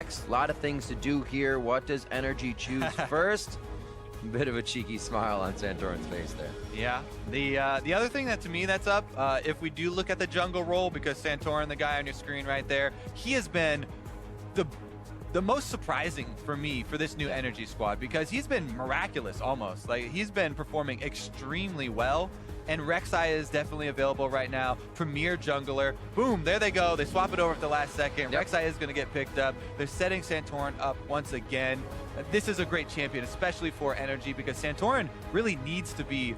A lot of things to do here. What does NRG choose first? Bit of a cheeky smile on Santorin's face there. Yeah. The other thing that to me that's up, if we do look at the jungle role, because Santorin, the guy on your screen right there, he has been the most surprising for me for this new NRG squad, because he's been miraculous almost. Like, he's been performing extremely well. And Rek'Sai is definitely available right now. Premier jungler. Boom, there they go. They swap it over at the last second. Yep. Rek'Sai is going to get picked up. They're setting Santorin up once again. This is a great champion, especially for NRG, because Santorin really needs to be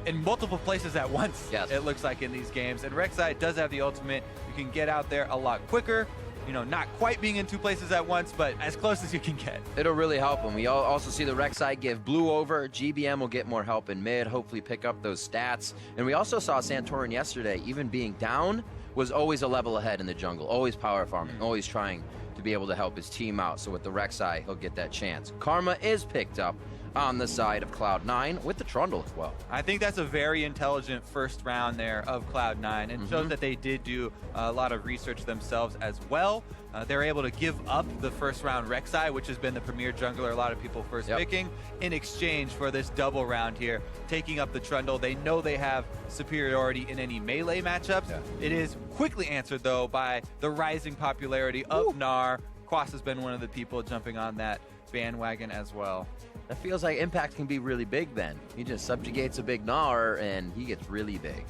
in multiple places at once, yes, it looks like, in these games. And Rek'Sai does have the ultimate. You can get out there a lot quicker. You know, not quite being in two places at once, but as close as you can get. It'll really help him. We also see the Rek'Sai give blue over. GBM will get more help in mid, hopefully pick up those stats. And we also saw Santorin yesterday, even being down, was always a level ahead in the jungle, always power farming, always trying to be able to help his team out. So with the Rek'Sai, he'll get that chance. Karma is picked up on the side of Cloud9 with the Trundle as well. I think that's a very intelligent first round there of Cloud9, and shows that they did do a lot of research themselves as well. They're able to give up the first round Rek'Sai, which has been the premier jungler a lot of people first picking, in exchange for this double round here, taking up the Trundle. They know they have superiority in any melee matchups. It is quickly answered, though, by the rising popularity of Gnar. Quas has been one of the people jumping on that bandwagon as well. That feels like impact can be really big then. He just subjugates a big Gnar and he gets really big.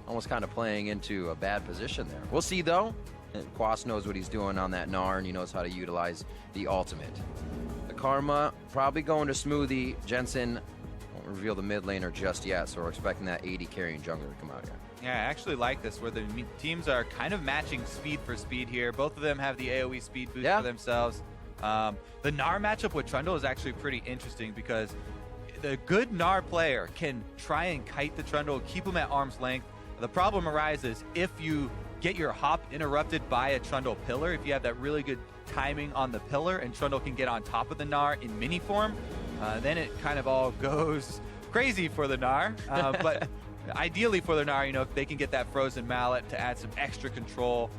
Almost kind of playing into a bad position there. We'll see though. Quas knows what he's doing on that Gnar and he knows how to utilize the ultimate. The Karma probably going to Smoothie. Jensen won't reveal the mid laner just yet, so we're expecting that 80 carrying jungler to come out here. Yeah, I actually like this, where the teams are kind of matching speed for speed here. Both of them have the AoE speed boost for themselves. The Gnar matchup with Trundle is actually pretty interesting, because the good Gnar player can try and kite the Trundle, keep him at arm's length. The problem arises if you get your hop interrupted by a Trundle pillar. If you have that really good timing on the pillar and Trundle can get on top of the Gnar in mini form, then it kind of all goes crazy for the Gnar. But ideally for the Gnar, you know, if they can get that frozen mallet to add some extra control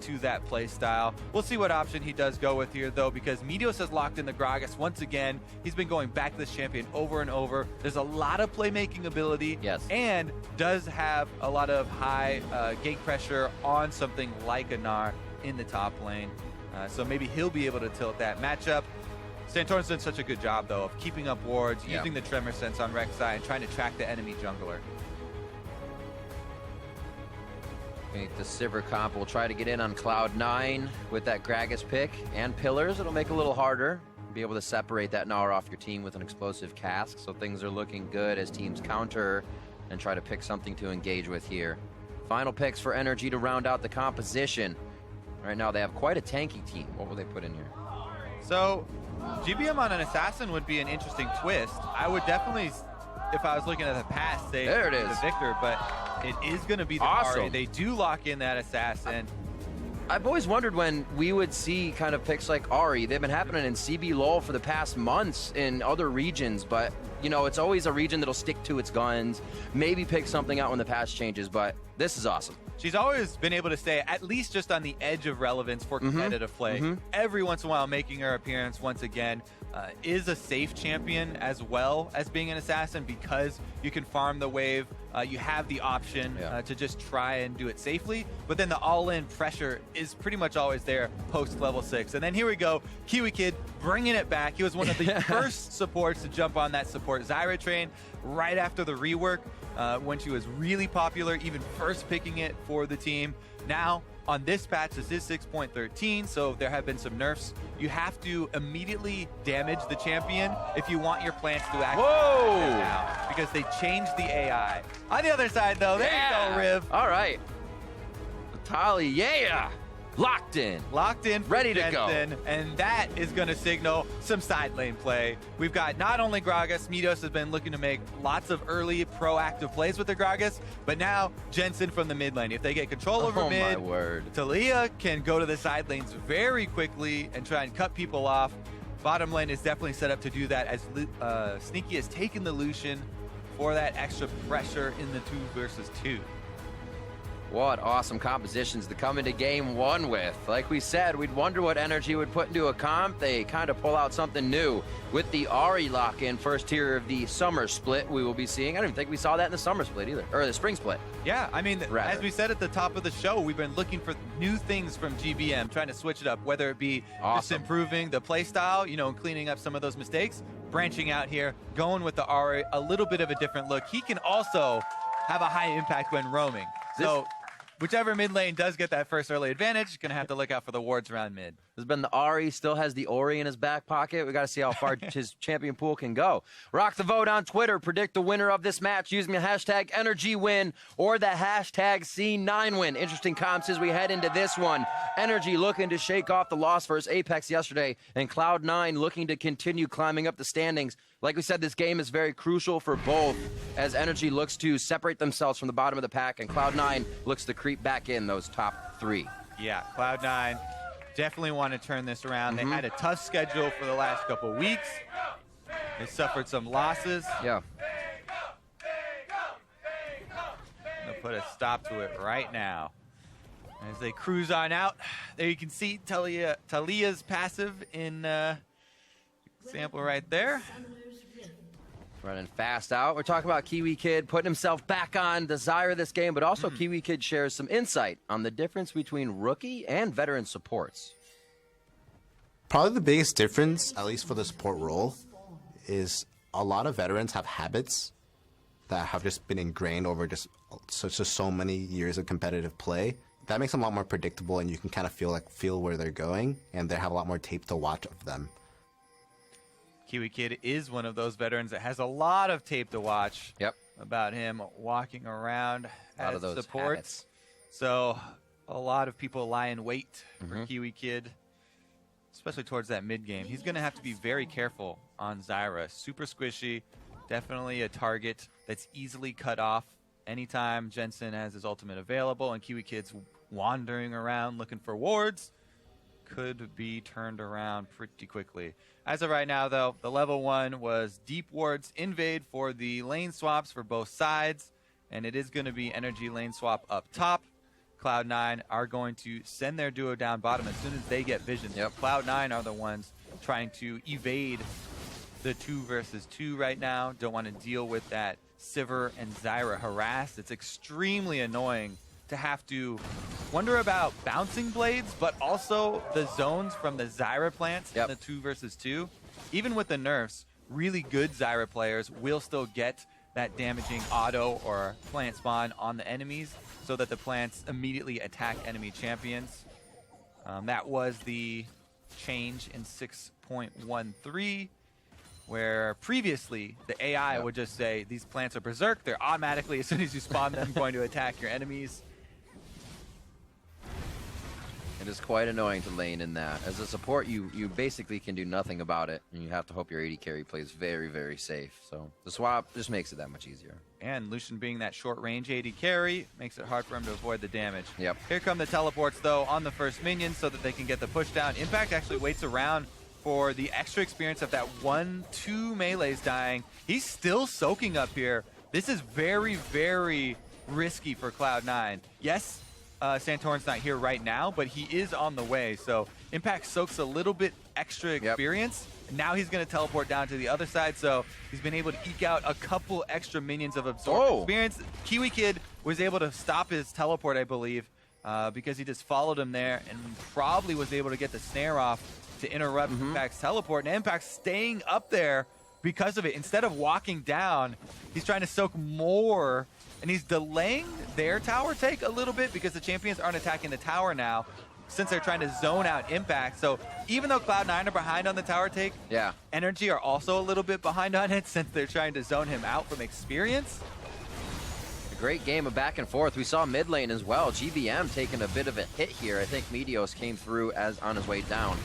to that play style. We'll see what option he does go with here, though, because Meteos has locked in the Gragas once again. He's been going back to this champion over and over. There's a lot of playmaking ability, and does have a lot of high gank pressure on something like a Gnar in the top lane. So maybe he'll be able to tilt that matchup. Santorin's done such a good job, though, of keeping up wards, using the Tremor Sense on Rek'Sai, and trying to track the enemy jungler. The Sivir comp will try to get in on Cloud9 with that Gragas pick and pillars. It'll make it a little harder. Be able to separate that Gnar off your team with an explosive cask, so things are looking good as teams counter and try to pick something to engage with here. Final picks for NRG to round out the composition. Right now they have quite a tanky team. What will they put in here? So GBM on an assassin would be an interesting twist. I would definitely, if I was looking at the past, say there it is, the Victor, but it is going to be the Ahri. They do lock in that assassin. I've always wondered when we would see kind of picks like Ahri. They've been happening in CB LoL for the past months in other regions, but you know, it's always a region that'll stick to its guns, maybe pick something out when the patch changes, but this is awesome. She's always been able to stay at least just on the edge of relevance for competitive play. Every once in a while making her appearance once again. Is a safe champion as well as being an assassin, because you can farm the wave. You have the option to just try and do it safely, but then the all-in pressure is pretty much always there post level 6. And then here we go, KiWiKiD bringing it back. He was one of the first supports to jump on that support Zyra train right after the rework, when she was really popular, even first picking it for the team. Now on this patch, this is 6.13, so there have been some nerfs. You have to immediately damage the champion if you want your plants to actually now, because they changed the AI. On the other side, though, there you go, Riv. All right. Tali, locked in, ready to go, and that is going to signal some side lane play. We've got not only Gragas, Meteos has been looking to make lots of early proactive plays with the Gragas, but now Jensen from the mid lane. If they get control over mid, Talia can go to the side lanes very quickly and try and cut people off. Bottom lane is definitely set up to do that, as Sneaky has taken the Lucian for that extra pressure in the 2 versus 2. What awesome compositions to come into game one with. Like we said, we'd wonder what NRG would put into a comp. They kind of pull out something new with the Ahri lock-in, first tier of the summer split we will be seeing. I don't even think we saw that in the summer split either, or the spring split. Yeah, I mean, rather. As we said at the top of the show, we've been looking for new things from GBM, trying to switch it up, whether it be just improving the play style, you know, cleaning up some of those mistakes, branching out here, going with the Ahri, a little bit of a different look. He can also have a high impact when roaming. So whichever mid lane does get that first early advantage, going to have to look out for the wards around mid. There's been the Ahri, still has the Ori in his back pocket. We got to see how far his champion pool can go. Rock the vote on Twitter. Predict the winner of this match using the hashtag NRGWin or the hashtag C9Win. Interesting comps as we head into this one. NRG looking to shake off the loss versus Apex yesterday, and Cloud9 looking to continue climbing up the standings. Like we said, this game is very crucial for both as NRG looks to separate themselves from the bottom of the pack, and Cloud9 looks to creep back in those top three. Yeah, Cloud9 definitely want to turn this around. They had a tough schedule for the last couple weeks. They suffered some losses. Yeah. They'll put a stop to it right now. As they cruise on out, there you can see Talia's passive in example right there. Running fast out. We're talking about KiWiKiD putting himself back on the Zyra this game, but also KiWiKiD shares some insight on the difference between rookie and veteran supports. Probably the biggest difference, at least for the support role, is a lot of veterans have habits that have just been ingrained over just so many years of competitive play. That makes them a lot more predictable, and you can kind of feel where they're going, and they have a lot more tape to watch of them. KiWiKiD is one of those veterans that has a lot of tape to watch about him walking around as supports. So a lot of people lie in wait for KiWiKiD, especially towards that mid game. He's going to have to be very careful on Zyra. Super squishy, definitely a target that's easily cut off anytime Jensen has his ultimate available, and KiWiKid's wandering around looking for wards. Could be turned around pretty quickly. As of right now, though, the level 1 was deep wards invade for the lane swaps for both sides, and it is going to be NRG lane swap up top. Cloud9 are going to send their duo down bottom as soon as they get vision. Cloud9 are the ones trying to evade the 2 versus 2 right now. Don't want to deal with that Sivir and Zyra harass. It's extremely annoying to have to wonder about bouncing blades, but also the zones from the Zyra plants in the 2 versus 2. Even with the nerfs, really good Zyra players will still get that damaging auto or plant spawn on the enemies so that the plants immediately attack enemy champions. That was the change in 6.13, where previously the AI would just say, these plants are berserk, they're automatically, as soon as you spawn them, going to attack your enemies. It is quite annoying to lane in that. As a support, you basically can do nothing about it, and you have to hope your AD carry plays very, very safe. So the swap just makes it that much easier. And Lucian being that short-range AD carry makes it hard for him to avoid the damage. Yep. Here come the teleports, though, on the first minion so that they can get the push down. Impact actually waits around for the extra experience of that 1-2 melees dying. He's still soaking up here. This is very, very risky for Cloud9. Yes, Santorin's not here right now, but he is on the way. So Impact soaks a little bit extra experience. And now he's going to teleport down to the other side. So he's been able to eke out a couple extra minions of absorbed experience. KiWiKiD was able to stop his teleport, I believe, because he just followed him there and probably was able to get the snare off to interrupt Impact's teleport. And Impact's staying up there because of it. Instead of walking down, he's trying to soak more, and he's delaying their tower take a little bit because the champions aren't attacking the tower now since they're trying to zone out Impact. So even though Cloud9 are behind on the tower take, NRG are also a little bit behind on it since they're trying to zone him out from experience. A great game of back and forth. We saw mid lane as well. GBM taking a bit of a hit here. I think Meteos came through as on his way down.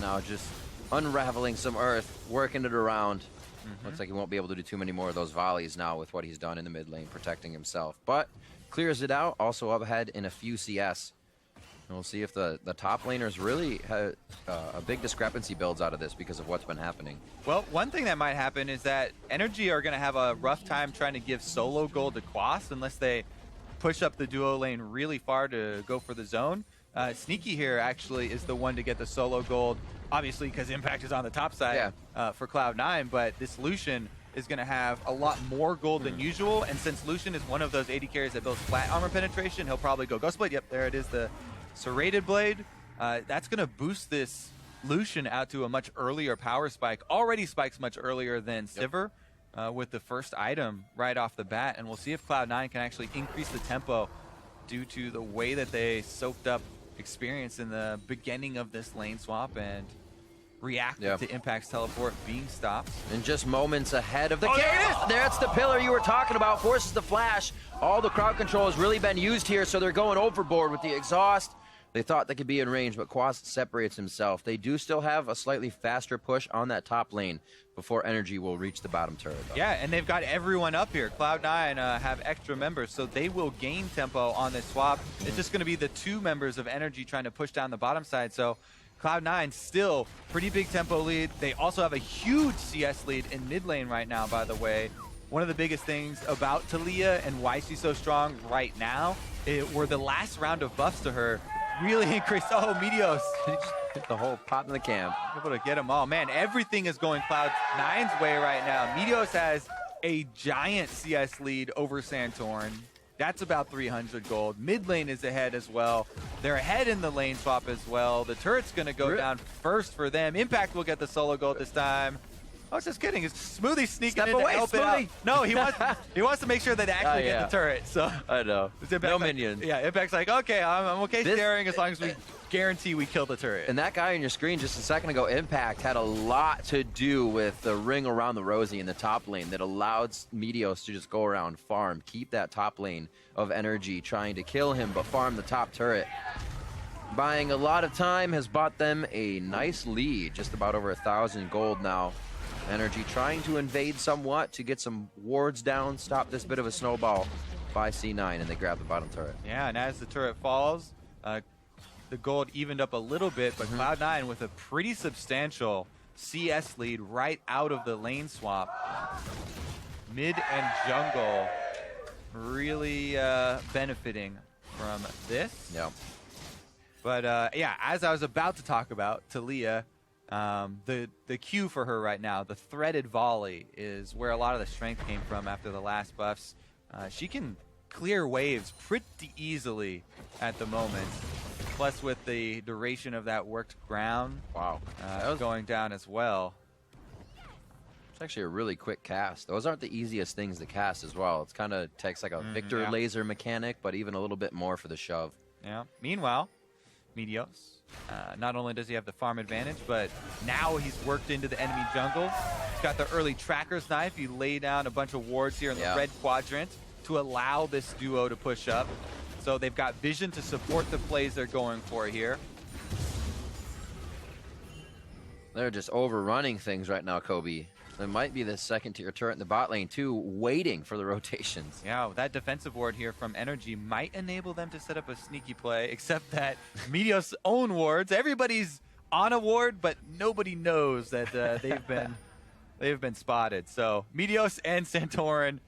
Now just unraveling some earth, working it around. Looks like he won't be able to do too many more of those volleys now with what he's done in the mid lane, protecting himself. But clears it out, also up ahead in a few CS. And we'll see if the top laners really have a big discrepancy builds out of this because of what's been happening. Well, one thing that might happen is that NRG are going to have a rough time trying to give solo gold to Quas unless they push up the duo lane really far to go for the zone. Sneaky here actually is the one to get the solo gold, obviously because Impact is on the top side for Cloud9, but this Lucian is going to have a lot more gold than usual, and since Lucian is one of those AD carries that builds flat armor penetration, he'll probably go Ghost Blade. Yep, there it is, the Serrated Blade. That's going to boost this Lucian out to a much earlier power spike. Already spikes much earlier than Sivir with the first item right off the bat, and we'll see if Cloud9 can actually increase the tempo due to the way that they soaked up experience in the beginning of this lane swap and reacted to Impact's teleport being stopped. And just moments ahead of the That's the pillar you were talking about. Forces the flash. All the crowd control has really been used here, so they're going overboard with the exhaust. They thought they could be in range, but Quas separates himself. They do still have a slightly faster push on that top lane before NRG will reach the bottom turret, though. Yeah, and they've got everyone up here. Cloud9 have extra members, so they will gain tempo on this swap. It's just going to be the 2 members of NRG trying to push down the bottom side, so Cloud9 still pretty big tempo lead. They also have a huge CS lead in mid lane right now, by the way. One of the biggest things about Talia and why she's so strong right now were the last round of buffs to her really increased. Oh, Meteos. Hit the whole pot in the camp. Able to get them all. Man, everything is going Cloud9's way right now. Meteos has a giant CS lead over Santorin. That's about 300 gold. Mid lane is ahead as well. They're ahead in the lane swap as well. The turret's going to go down first for them. Impact will get the solo gold this time. I was just kidding. It's Smoothie sneaking in to help it out. No, he wants to make sure that they actually get the turret. So I know. No minions. Yeah, Impact's like, okay, I'm okay staring as long as we guarantee we kill the turret. And that guy on your screen just a second ago, Impact, had a lot to do with the ring around the Rosie in the top lane that allowed Meteos to just go around, farm, keep that top lane of NRG, trying to kill him, but farm the top turret. Buying a lot of time has bought them a nice lead, just about over 1,000 gold now. NRG trying to invade somewhat to get some wards down, stop this bit of a snowball by C9, and they grab the bottom turret. Yeah, and as the turret falls, the gold evened up a little bit, but Cloud9 with a pretty substantial CS lead right out of the lane swap. Mid and jungle really benefiting from this. Yeah. But yeah, as I was about to talk about, Talia, the Q for her right now, the threaded volley, is where a lot of the strength came from after the last buffs. She can clear waves pretty easily at the moment. Plus with the duration of that worked ground going down as well. It's actually a really quick cast. Those aren't the easiest things to cast as well. It's kind of takes like a Victor laser mechanic, but even a little bit more for the shove. Yeah. Meanwhile, Meteos, not only does he have the farm advantage, but now he's worked into the enemy jungle. He's got the early tracker's knife. He lay down a bunch of wards here in the red quadrant to allow this duo to push up. So they've got vision to support the plays they're going for here. They're just overrunning things right now, Kobe. There might be the second tier turret in the bot lane too, waiting for the rotations. Yeah, that defensive ward here from NRG might enable them to set up a sneaky play, except that Meteos' own wards, everybody's on a ward, but nobody knows that they've been spotted. So Meteos and Santorin.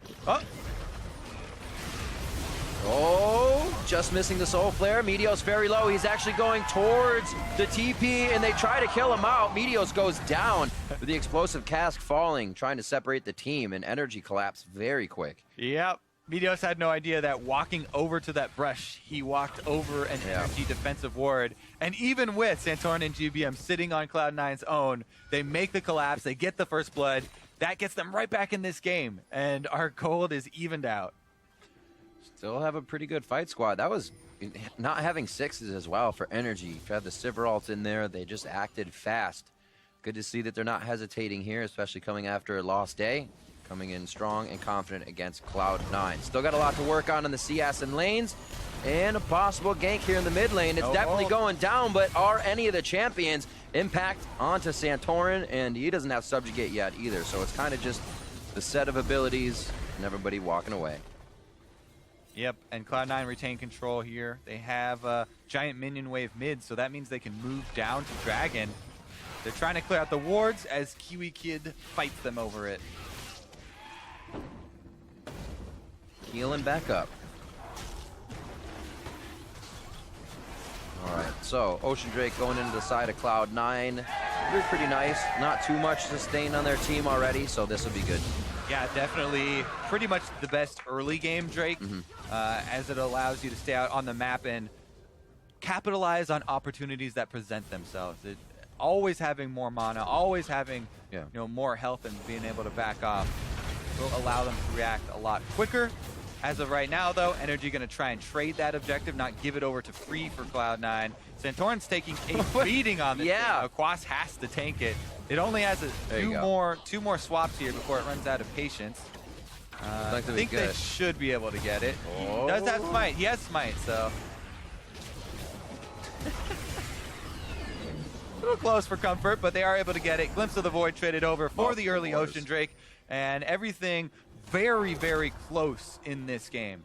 Oh, just missing the soul flare. Meteos very low. He's actually going towards the TP, and they try to kill him out. Meteos goes down with the explosive cask falling, trying to separate the team, and NRG collapse very quick. Yep. Meteos had no idea that walking over to that brush, he walked over an NRG defensive ward. And even with Santorin and GBM sitting on Cloud9's own, they make the collapse, they get the first blood. That gets them right back in this game, and our gold is evened out. Still have a pretty good fight squad. That was not having sixes as well for NRG. You had the Sivir ult in there. They just acted fast. Good to see that they're not hesitating here, especially coming after a lost day. Coming in strong and confident against Cloud9. Still got a lot to work on in the CS and lanes. And a possible gank here in the mid lane. It's definitely going down, but are any of the champions? Impact onto Santorin, and he doesn't have Subjugate yet either. So it's kind of just the set of abilities and everybody walking away. Yep, and Cloud9 retain control here. They have a giant minion wave mid, so that means they can move down to Dragon. They're trying to clear out the wards as KiWiKiD fights them over it. Healing back up. All right, so Ocean Drake going into the side of Cloud9. They're pretty nice. Not too much sustain on their team already, so this will be good. Yeah, definitely pretty much the best early game Drake, as it allows you to stay out on the map and capitalize on opportunities that present themselves. Always having more mana, always having more health and being able to back off will allow them to react a lot quicker. As of right now, though, NRG going to try and trade that objective, not give it over to free for Cloud9. Santorin's taking a beating on this. Yeah. Quas has to tank it. It only has two more swaps here before it runs out of patience. I think they should be able to get it. Oh. He does have smite. He has smite, so. A little close for comfort, but they are able to get it. Glimpse of the Void traded over for the early Ocean Drake, and everything very, very close in this game.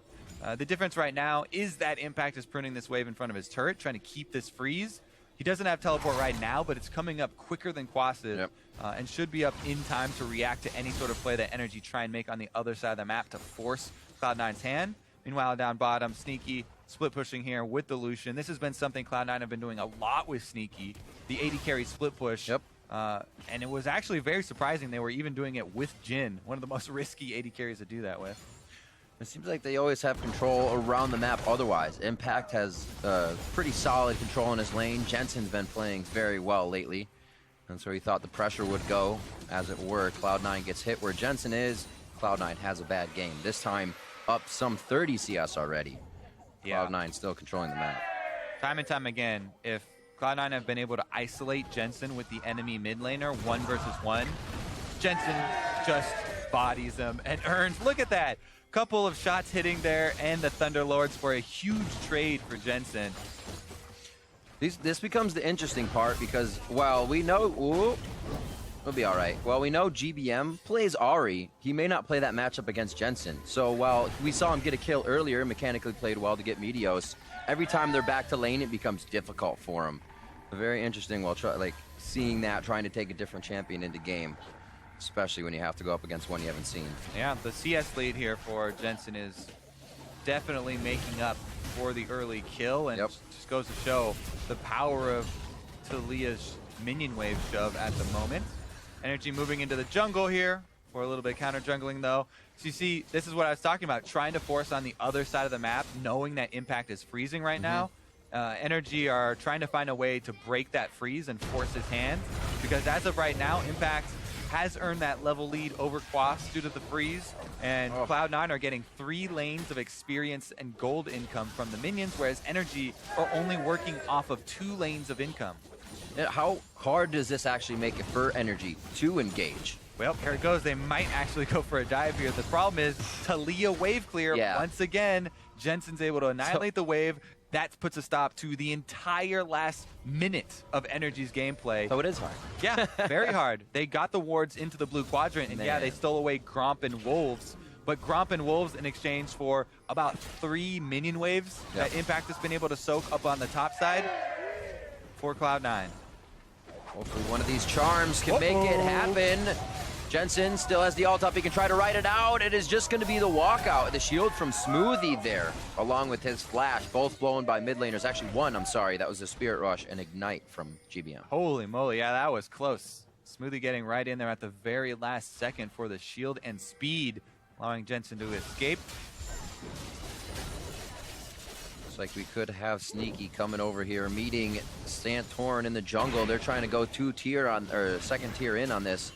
The difference right now is that Impact is pruning this wave in front of his turret, trying to keep this freeze. He doesn't have teleport right now, but it's coming up quicker than Quas is, and should be up in time to react to any sort of play that NRG try and make on the other side of the map to force Cloud9's hand. Meanwhile, down bottom, Sneaky split pushing here with the Lucian. This has been something Cloud9 have been doing a lot with Sneaky, the AD carry split push. And it was actually very surprising they were even doing it with Jin, one of the most risky AD carries to do that with. It seems like they always have control around the map otherwise. Impact has pretty solid control in his lane. Jensen's been playing very well lately, and so he thought the pressure would go, as it were. Cloud9 gets hit where Jensen is. Cloud9 has a bad game. This time up some 30 CS already. Cloud9 still controlling the map. Time and time again, if Cloud9 have been able to isolate Jensen with the enemy mid laner 1 versus 1, Jensen just bodies him and earns, look at that, couple of shots hitting there and the Thunderlords for a huge trade for Jensen. This becomes the interesting part because while we know, we'll be all right. While we know GBM plays Ahri, he may not play that matchup against Jensen. So while we saw him get a kill earlier, mechanically played well to get Meteos, every time they're back to lane, it becomes difficult for him. Very interesting while seeing that, trying to take a different champion into game, especially when you have to go up against one you haven't seen. Yeah, the CS lead here for Jensen is definitely making up for the early kill, and just goes to show the power of Talia's minion wave shove at the moment. NRG moving into the jungle here for a little bit of counter jungling though. So you see, this is what I was talking about, trying to force on the other side of the map, knowing that Impact is freezing right now. NRG are trying to find a way to break that freeze and force his hand, because as of right now, Impact has earned that level lead over Quas due to the freeze, and Cloud9 are getting 3 lanes of experience and gold income from the minions, whereas NRG are only working off of 2 lanes of income. How hard does this actually make it for NRG to engage? Well, here it goes. They might actually go for a dive here. The problem is Talia wave clear. Once again, Jensen's able to annihilate the wave. That puts a stop to the entire last minute of NRG's gameplay. So it is hard. Yeah, very hard. They got the wards into the blue quadrant, and yeah, they stole away Gromp and Wolves. But Gromp and Wolves in exchange for about 3 minion waves that Impact has been able to soak up on the top side for Cloud9. Hopefully one of these charms can make it happen. Jensen still has the ult up. He can try to ride it out. It is just going to be the walkout. The shield from Smoothie there, along with his flash, both blown by mid laners. Actually, one, I'm sorry. That was the Spirit Rush and Ignite from GBM. Holy moly. Yeah, that was close. Smoothie getting right in there at the very last second for the shield and speed, allowing Jensen to escape. Looks like we could have Sneaky coming over here, meeting Santorin in the jungle. They're trying to go 2-tier on, or 2nd tier in on this.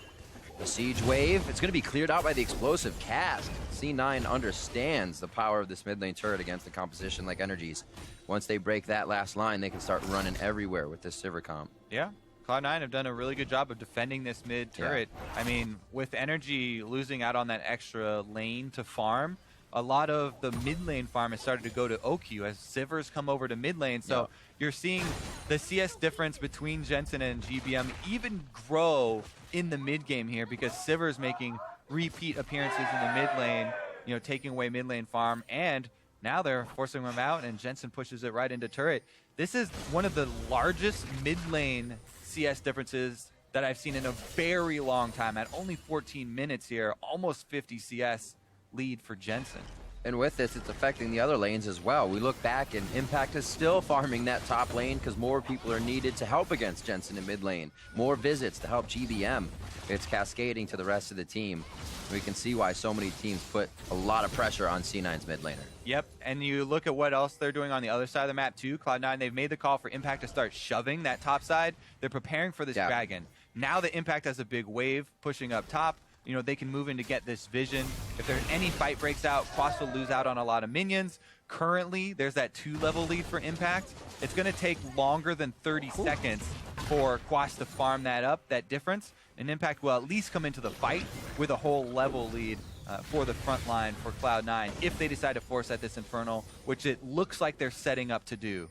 The siege wave, it's going to be cleared out by the explosive cast. C9 understands the power of this mid lane turret against the composition like NRG's. Once they break that last line, they can start running everywhere with this Sivir comp. Yeah, Cloud9 have done a really good job of defending this mid turret. I mean, with NRG losing out on that extra lane to farm, a lot of the mid lane farm has started to go to OQ as Sivir's come over to mid lane. So you're seeing the CS difference between Jensen and GBM even grow in the mid game here, because Sivir's making repeat appearances in the mid lane, you know, taking away mid lane farm, and now they're forcing him out, and Jensen pushes it right into turret. This is one of the largest mid lane CS differences that I've seen in a very long time. At only 14 minutes here, almost 50 CS lead for Jensen. And with this, it's affecting the other lanes as well. We look back and Impact is still farming that top lane because more people are needed to help against Jensen in mid lane. More visits to help GBM. It's cascading to the rest of the team. We can see why so many teams put a lot of pressure on C9's mid laner. Yep, and you look at what else they're doing on the other side of the map too. Cloud9, they've made the call for Impact to start shoving that top side. They're preparing for this dragon. Now that Impact has a big wave pushing up top, you know, they can move in to get this vision. If there's any fight breaks out, Quas will lose out on a lot of minions. Currently, there's that 2-level lead for Impact. It's going to take longer than 30 seconds for Quas to farm that up, that difference. And Impact will at least come into the fight with a whole level lead for the front line for Cloud9 if they decide to force at this Infernal, which it looks like they're setting up to do.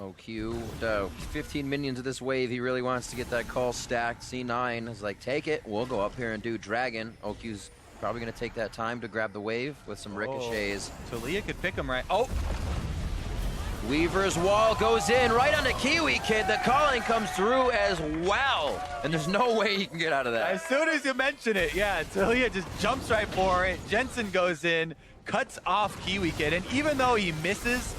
OQ, 15 minions of this wave. He really wants to get that call stacked. C9 is like, take it. We'll go up here and do Dragon. OQ's probably going to take that time to grab the wave with some ricochets. Talia could pick him right. Oh! Weaver's wall goes in right onto KiWiKiD. The calling comes through as well. And there's no way he can get out of that. As soon as you mention it, yeah, Talia just jumps right for it. Jensen goes in, cuts off KiWiKiD, and even though he misses,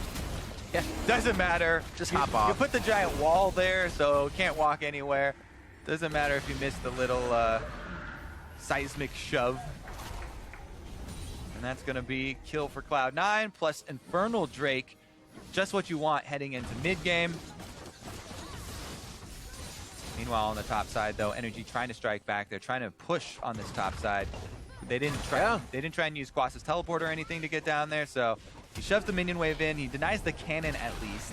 doesn't matter. Just hop off. You put the giant wall there, so can't walk anywhere. Doesn't matter if you miss the little seismic shove. And that's going to be kill for Cloud9 plus Infernal Drake. Just what you want heading into mid-game. Meanwhile, on the top side, though, NRG trying to strike back. They're trying to push on this top side. They didn't try. They didn't try and use Quas's teleport or anything to get down there, so he shoves the minion wave in. He denies the cannon at least.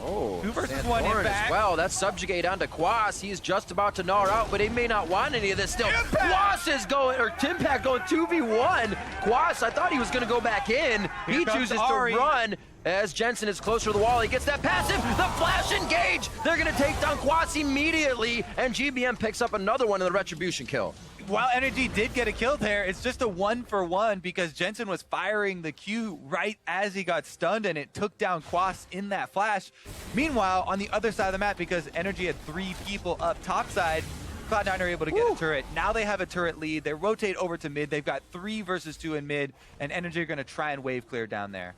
Oh, 2 versus Santorin 1 impact. as well. That's subjugate onto Quas. He's just about to gnaw out, but he may not want any of this still. Quas is going, or Impact going 2v1. Quas, I thought he was going to go back in. He chooses to run as Jensen is closer to the wall. He gets that passive, the flash engage. They're going to take down Quas immediately, and GBM picks up another one in the retribution kill. While NRG did get a kill there, it's just a 1-for-1 because Jensen was firing the Q right as he got stunned, and it took down Quas in that flash. Meanwhile, on the other side of the map, because NRG had 3 people up top side, Cloud9 are able to get a turret. Now they have a turret lead. They rotate over to mid. They've got 3 versus 2 in mid, and NRG are going to try and wave clear down there.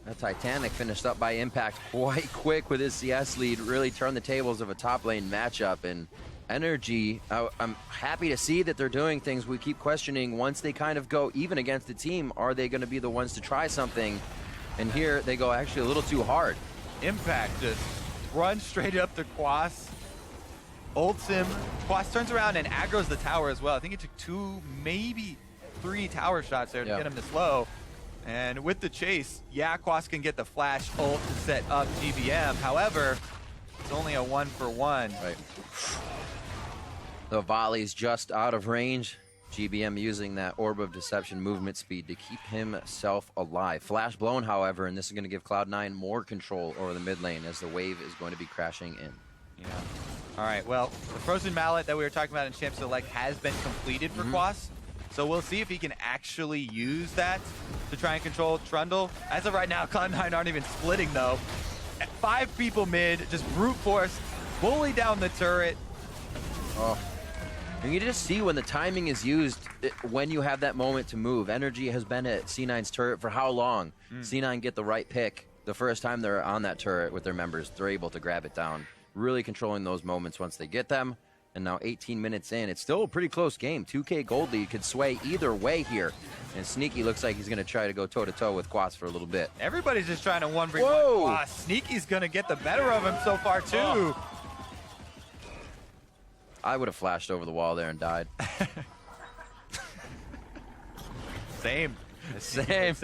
That Titanic finished up by Impact quite quick with his CS lead, really turned the tables of a top lane matchup, and NRG, I'm happy to see that they're doing things. We keep questioning once they kind of go even against the team, are they going to be the ones to try something? And here they go actually a little too hard. Impact just runs straight up to Quas, ults him. Quas turns around and aggroes the tower as well. I think it took 2, maybe 3 tower shots there to get him to slow. And with the chase, yeah, Quas can get the flash ult to set up GBM. However, it's only a 1-for-1. Right. The volley's just out of range. GBM using that Orb of Deception movement speed to keep himself alive. Flash blown, however, and this is going to give Cloud9 more control over the mid lane as the wave is going to be crashing in. Yeah. All right, well, the Frozen Mallet that we were talking about in Champ Select has been completed for Quas. So we'll see if he can actually use that to try and control Trundle. As of right now, Cloud9 aren't even splitting, though. 5 people mid, just brute force, bully down the turret. Oh. And you just see when the timing is used, when you have that moment to move. NRG has been at C9's turret for how long? C9 get the right pick. The first time they're on that turret with their members, they're able to grab it down. Really controlling those moments once they get them. And now 18 minutes in, it's still a pretty close game. 2K gold lead could sway either way here. And Sneaky looks like he's going to try to go toe-to-toe with Quas for a little bit. Everybody's just trying to 1v1 Quas. Sneaky's going to get the better of him so far, too. I would have flashed over the wall there and died. Same. Same.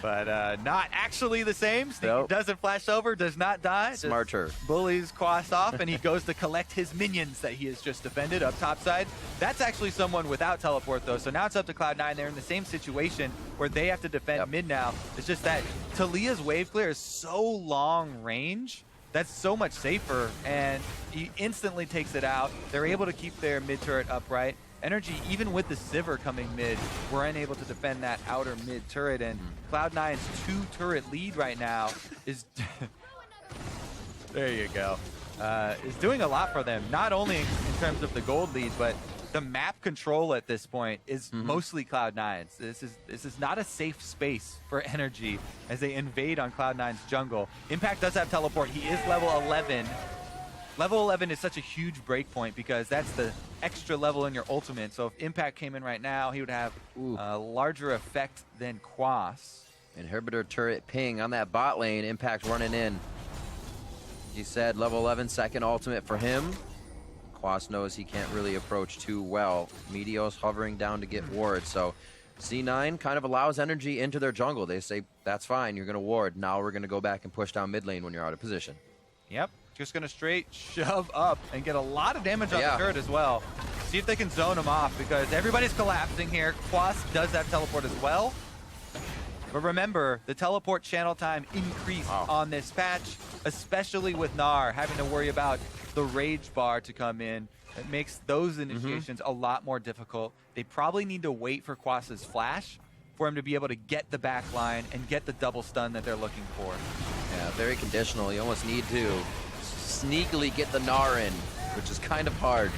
But not actually the same. Sneaky doesn't flash over, does not die. Smarter. Bullies Quas off, and he goes to collect his minions that he has just defended up top side. That's actually someone without teleport, though. So now it's up to Cloud9. They're in the same situation where they have to defend mid now. It's just that Talia's wave clear is so long range. That's so much safer, and he instantly takes it out. They're able to keep their mid turret upright. NRG, even with the Sivir coming mid, were unable to defend that outer mid turret, and Cloud9's 2-turret lead right now is... There you go. is doing a lot for them, not only in terms of the gold lead, but the map control at this point is mostly Cloud9's. This is not a safe space for NRG as they invade on Cloud9's jungle. Impact does have teleport. He is level 11. Level 11 is such a huge break point because that's the extra level in your ultimate. So if Impact came in right now, he would have a larger effect than Quas. Inhibitor turret ping on that bot lane. Impact running in. You said level 11, second ultimate for him. Quas knows he can't really approach too well. Meteos hovering down to get ward. So C9 kind of allows NRG into their jungle. They say, that's fine, you're going to ward. Now we're going to go back and push down mid lane when you're out of position. Yep, just going to straight shove up and get a lot of damage on the turret as well. See if they can zone him off because everybody's collapsing here. Quas does have teleport as well. But remember, the teleport channel time increased on this patch, especially with Gnar having to worry about the rage bar to come in. It makes those initiations a lot more difficult. They probably need to wait for Quas's flash for him to be able to get the back line and get the double stun that they're looking for. Yeah, very conditional. You almost need to sneakily get the Gnar in, which is kind of hard.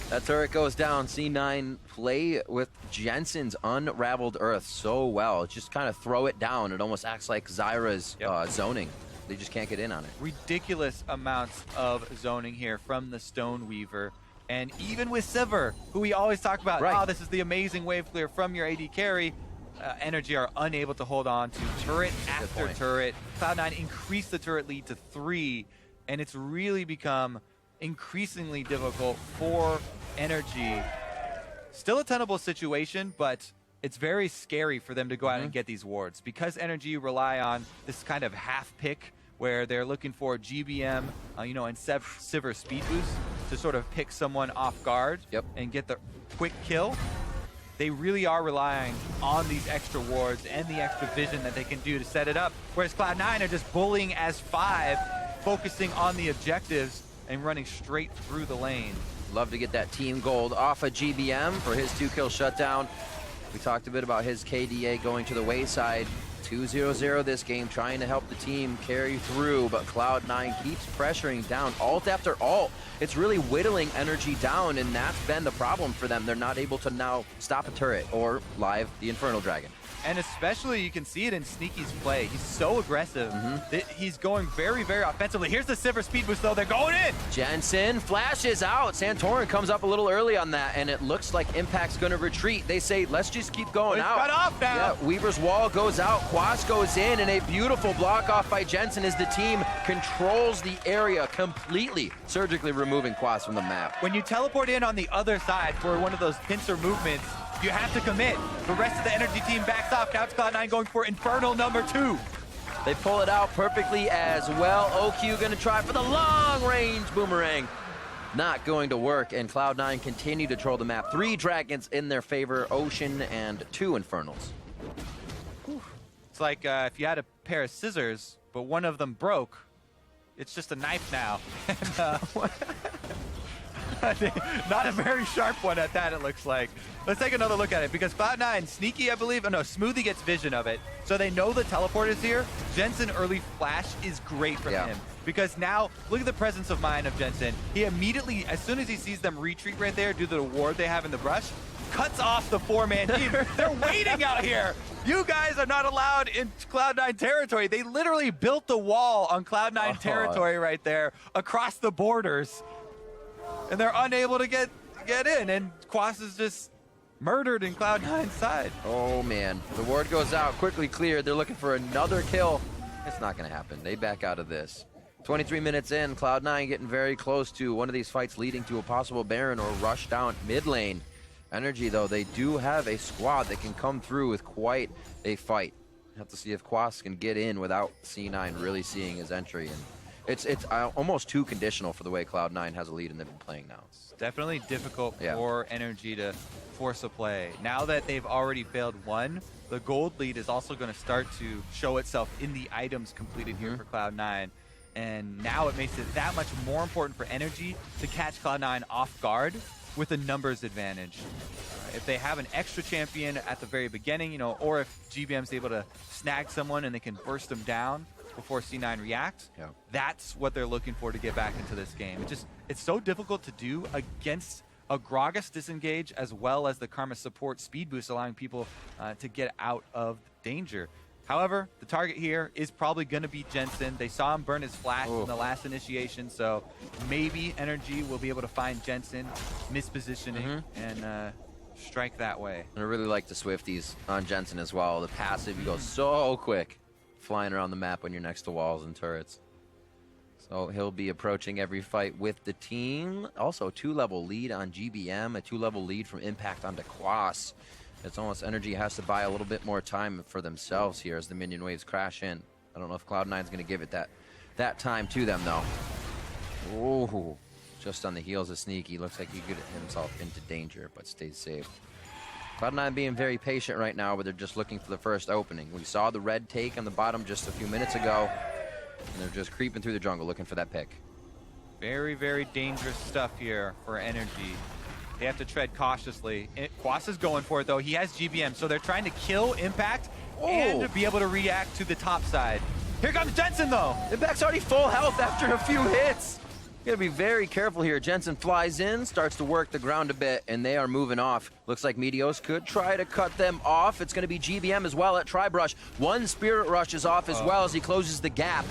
That turret goes down. C9 play with Jensen's Unraveled Earth so well. Just kind of throw it down. It almost acts like Zyra's zoning. They just can't get in on it. Ridiculous amounts of zoning here from the Stone Weaver. And even with Sivir, who we always talk about, oh, this is the amazing wave clear from your AD carry, NRG are unable to hold on to turret after turret. Cloud9 increased the turret lead to 3, and it's really become increasingly difficult for NRG. Still a tenable situation, but it's very scary for them to go out and get these wards because NRG rely on this kind of half pick where they're looking for GBM, and Sivir speed boost to sort of pick someone off guard and get the quick kill. They really are relying on these extra wards and the extra vision that they can do to set it up, whereas Cloud9 are just bullying as 5, focusing on the objectives and running straight through the lane. Love to get that team gold off of GBM for his 2-kill shutdown. We talked a bit about his KDA going to the wayside. 2-0-0 this game, trying to help the team carry through, but Cloud9 keeps pressuring down ult after ult. It's really whittling NRG down, and that's been the problem for them. They're not able to now stop a turret or live the Infernal Dragon. And especially, you can see it in Sneaky's play. He's so aggressive. He's going very, very offensively. Here's the Sivir speed boost, though. They're going in. Jensen flashes out. Santorin comes up a little early on that, and it looks like Impact's going to retreat. They say, let's just keep going out. Cut off now. Yeah, Weaver's wall goes out. Quas goes in, and a beautiful block off by Jensen as the team controls the area completely, surgically removing Quas from the map. When you teleport in on the other side for one of those pincer movements, you have to commit. The rest of the NRG team backs off. Now it's Cloud9 going for Infernal number 2. They pull it out perfectly as well. OQ going to try for the long-range boomerang. Not going to work, and Cloud9 continue to troll the map. 3 dragons in their favor, Ocean and 2 Infernals. It's like if you had a pair of scissors, but one of them broke, it's just a knife now. Not a very sharp one at that, it looks like. Let's take another look at it, because Cloud9, Sneaky, I believe, Smoothie gets vision of it. So they know the teleport is here. Jensen early flash is great for him. Because now, look at the presence of mind of Jensen. He immediately, as soon as he sees them retreat right there due to the ward they have in the brush, cuts off the 4-man team. They're waiting out here. You guys are not allowed in Cloud9 territory. They literally built the wall on Cloud9 territory right there across the borders. And they're unable to get in, and Quas is just murdered in Cloud9's side. Oh man, the ward goes out, quickly cleared. They're looking for another kill. It's not gonna happen. They back out of this. 23 minutes in, Cloud9 getting very close to one of these fights leading to a possible Baron or rush down mid lane. NRG though, they do have a squad that can come through with quite a fight. Have to see if Quas can get in without C9 really seeing his entry. And it's almost too conditional for the way Cloud9 has a lead and they've been playing now. It's definitely difficult for NRG to force a play. Now that they've already failed one, the gold lead is also going to start to show itself in the items completed here for Cloud9. And now it makes it that much more important for NRG to catch Cloud9 off guard with a numbers advantage. If they have an extra champion at the very beginning, or if GBM's able to snag someone and they can burst them down, before C9 reacts. Yeah. That's what they're looking for to get back into this game. It's so difficult to do against a Gragas disengage as well as the Karma support speed boost, allowing people to get out of danger. However, the target here is probably going to be Jensen. They saw him burn his flash in the last initiation, so maybe NRG will be able to find Jensen mispositioning and strike that way. And I really like the Swifties on Jensen as well. The passive, you go so quick flying around the map when you're next to walls and turrets. So he'll be approaching every fight with the team. Also, a 2-level lead on GBM, a 2-level lead from Impact onto Quas. It's almost NRG has to buy a little bit more time for themselves here as the minion waves crash in. I don't know if Cloud9's going to give it that time to them, though. Ooh, just on the heels of Sneaky. Looks like he could get himself into danger, but stays safe. Cloud9 being very patient right now, but they're just looking for the first opening. We saw the red take on the bottom just a few minutes ago, and they're just creeping through the jungle looking for that pick. Very, very dangerous stuff here for NRG. They have to tread cautiously. Quas is going for it, though. He has GBM, so they're trying to kill Impact and to be able to react to the top side. Here comes Jensen, though. Impact's already full health after a few hits. Gotta be very careful here. Jensen flies in, starts to work the ground a bit, and they are moving off. Looks like Meteos could try to cut them off. It's gonna be GBM as well at Tri-Brush. One Spirit Rush is off as well as he closes the gap.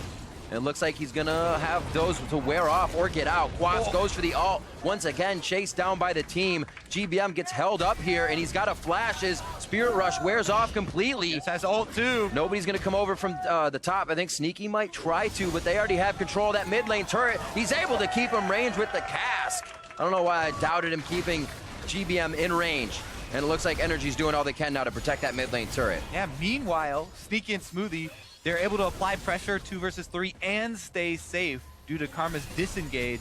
And it looks like he's gonna have those to wear off or get out. Quas goes for the ult. Once again, chased down by the team. GBM gets held up here, and he's got a flash. His Spirit Rush wears off completely. This has ult too. Nobody's gonna come over from the top. I think Sneaky might try to, but they already have control of that mid lane turret. He's able to keep him range with the cask. I don't know why I doubted him keeping GBM in range. And it looks like NRG's doing all they can now to protect that mid lane turret. Yeah, meanwhile, Sneaky and Smoothie, they're able to apply pressure 2 versus 3 and stay safe due to Karma's disengage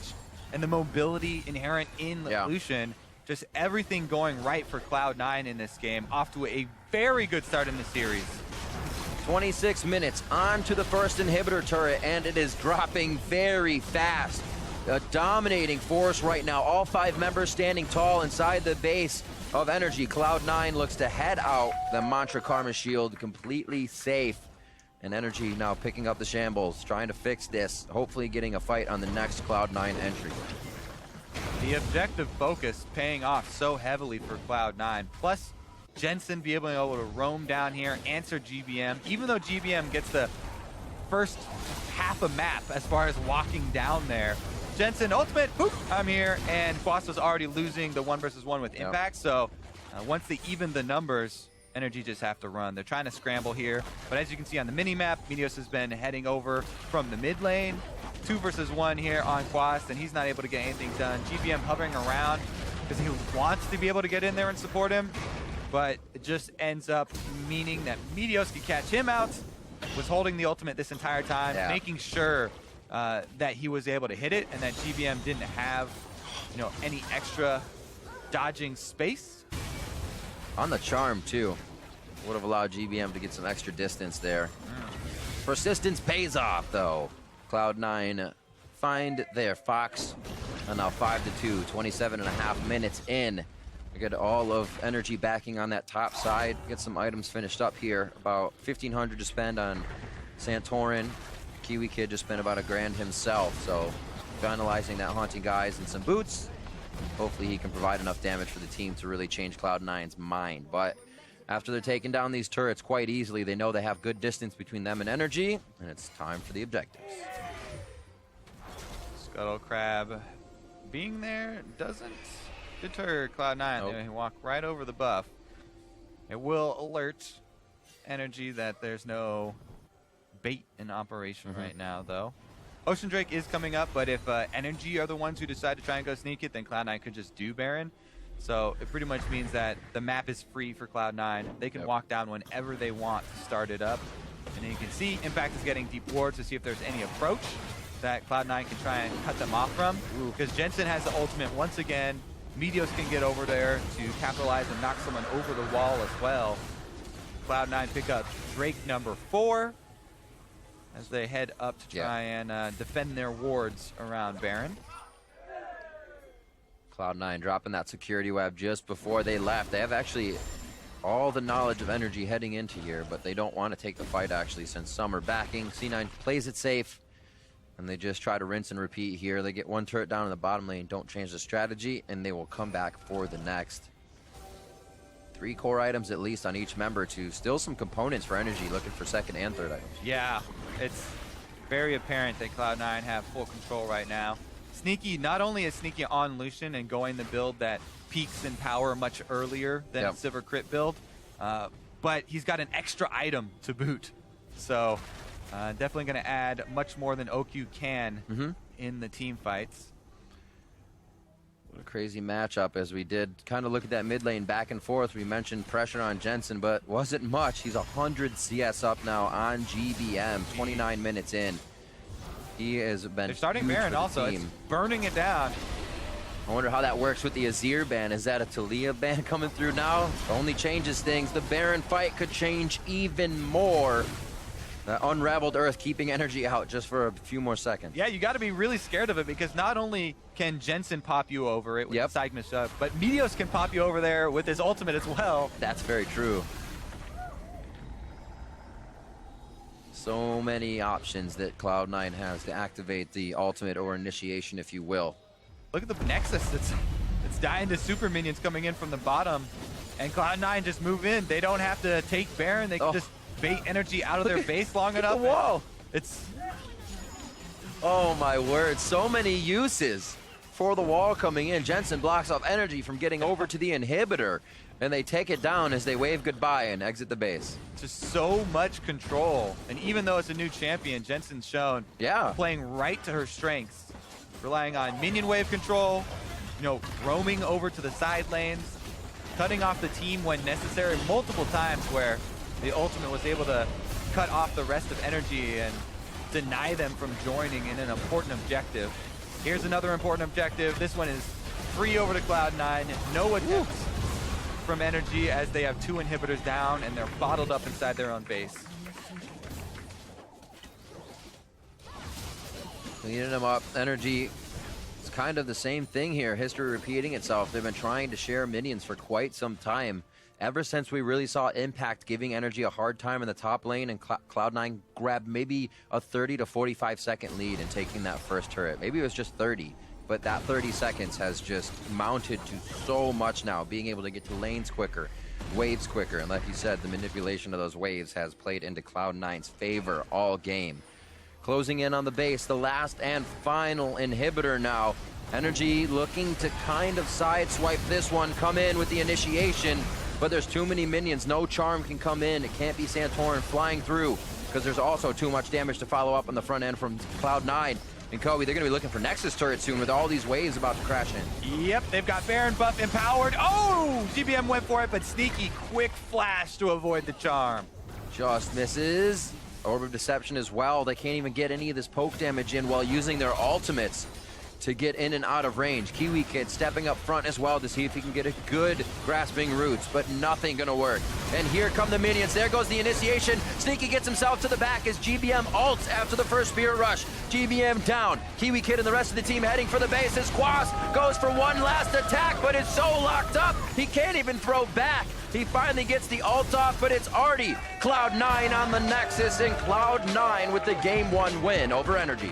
and the mobility inherent in Lucian. Just everything going right for Cloud9 in this game. Off to a very good start in the series. 26 minutes onto the first inhibitor turret, and it is dropping very fast. A dominating force right now. All 5 members standing tall inside the base of NRG. Cloud9 looks to head out. The Mantra Karma Shield completely safe. And NRG now picking up the shambles, trying to fix this, hopefully getting a fight on the next Cloud9 entry. The objective focus paying off so heavily for Cloud9. Plus, Jensen being able to roam down here, answer GBM. Even though GBM gets the first half a map as far as walking down there, Jensen, ultimate, boop, I'm here. And Quas was already losing the 1 versus 1 with Impact. So once they even the numbers, NRG just have to run. They're trying to scramble here, but as you can see on the mini-map, Meteos has been heading over from the mid lane. 2 versus 1 here on Quas, and he's not able to get anything done. GBM hovering around because he wants to be able to get in there and support him, but it just ends up meaning that Meteos can catch him out. Was holding the ultimate this entire time, making sure that he was able to hit it, and that GBM didn't have, any extra dodging space. On the charm, too. Would have allowed GBM to get some extra distance there. Persistence pays off, though. Cloud9 find their Fox. And now 5-2, 27.5 minutes in. We get all of NRG backing on that top side. Get some items finished up here. About 1,500 to spend on Santorin. KiWiKiD just spent about $1,000 himself. So finalizing that Haunting Guys and some boots. Hopefully he can provide enough damage for the team to really change Cloud9's mind. But after they're taking down these turrets quite easily, they know they have good distance between them and NRG, and it's time for the objectives. Scuttle Crab being there doesn't deter Cloud9. Nope. They walk right over the buff. It will alert NRG that there's no bait in operation right now, though. Ocean Drake is coming up, but if NRG are the ones who decide to try and go sneak it, then Cloud9 could just do Baron. So it pretty much means that the map is free for Cloud9. They can walk down whenever they want to start it up. And then you can see Impact is getting deep wards to see if there's any approach that Cloud9 can try and cut them off from. Because Jensen has the ultimate once again. Meteos can get over there to capitalize and knock someone over the wall as well. Cloud9 pick up Drake number 4. As they head up to try and defend their wards around Baron. Cloud9 dropping that security web just before they left. They have actually all the knowledge of NRG heading into here, but they don't want to take the fight actually since some are backing. C9 plays it safe, and they just try to rinse and repeat here. They get one turret down in the bottom lane, don't change the strategy, and they will come back for the next. 3 core items at least on each member to still some components for NRG looking for second and third items. Yeah, it's very apparent that Cloud9 have full control right now. Sneaky not only is Sneaky on Lucian and going the build that peaks in power much earlier than Sivir crit build, but he's got an extra item to boot. So definitely going to add much more than OQ can in the team fights. What a crazy matchup as we did kind of look at that mid lane back and forth. We mentioned pressure on Jensen, but wasn't much. He's 100 CS up now on GBM, 29 minutes in. He has been They're starting Baron also. It's burning it down. I wonder how that works with the Azir ban. Is that a Talia ban coming through now? Only changes things. The Baron fight could change even more. The unraveled Earth keeping NRG out just for a few more seconds. Yeah, you got to be really scared of it because not only can Jensen pop you over it with the Seismic up, but Meteos can pop you over there with his ultimate as well. That's very true. So many options that Cloud9 has to activate the ultimate or initiation, if you will. Look at the Nexus. It's dying to super minions coming in from the bottom, and Cloud9 just move in. They don't have to take Baron. They can just bait NRG out of their base long enough. The wall. It's oh my word! So many uses for the wall coming in. Jensen blocks off NRG from getting over to the inhibitor, and they take it down as they wave goodbye and exit the base. Just so much control, and even though it's a new champion, Jensen's shown playing right to her strengths, relying on minion wave control, you know, roaming over to the side lanes, cutting off the team when necessary multiple times where the ultimate was able to cut off the rest of NRG and deny them from joining in an important objective. Here's another important objective. This one is free over to Cloud9. No attempts from NRG as they have 2 inhibitors down and they're bottled up inside their own base. Cleaning them up. NRG, it's kind of the same thing here. History repeating itself. They've been trying to share minions for quite some time. Ever since we really saw Impact giving NRG a hard time in the top lane and Cloud9 grabbed maybe a 30 to 45 second lead in taking that first turret. Maybe it was just 30, but that 30 seconds has just mounted to so much now, being able to get to lanes quicker, waves quicker, and like you said, the manipulation of those waves has played into Cloud9's favor all game. Closing in on the base, the last and final inhibitor now. NRG looking to kind of sideswipe this one, come in with the initiation, but there's too many minions. No charm can come in. It can't be Santorin flying through because there's also too much damage to follow up on the front end from Cloud9. And Kobe, they're going to be looking for Nexus turret soon with all these waves about to crash in. Yep, they've got Baron buff empowered. Oh, GBM went for it, but Sneaky quick flash to avoid the charm. Just misses. Orb of Deception as well. They can't even get any of this poke damage in while using their ultimates to get in and out of range. KiWiKiD stepping up front as well to see if he can get a good grasping roots, but nothing gonna work. And here come the minions. There goes the initiation. Sneaky gets himself to the back as GBM ults after the first Spirit Rush. GBM down. KiWiKiD and the rest of the team heading for the base as Quas goes for one last attack, but it's so locked up, he can't even throw back. He finally gets the ult off, but it's already Cloud9 on the Nexus, and Cloud9 with the Game 1 win over NRG.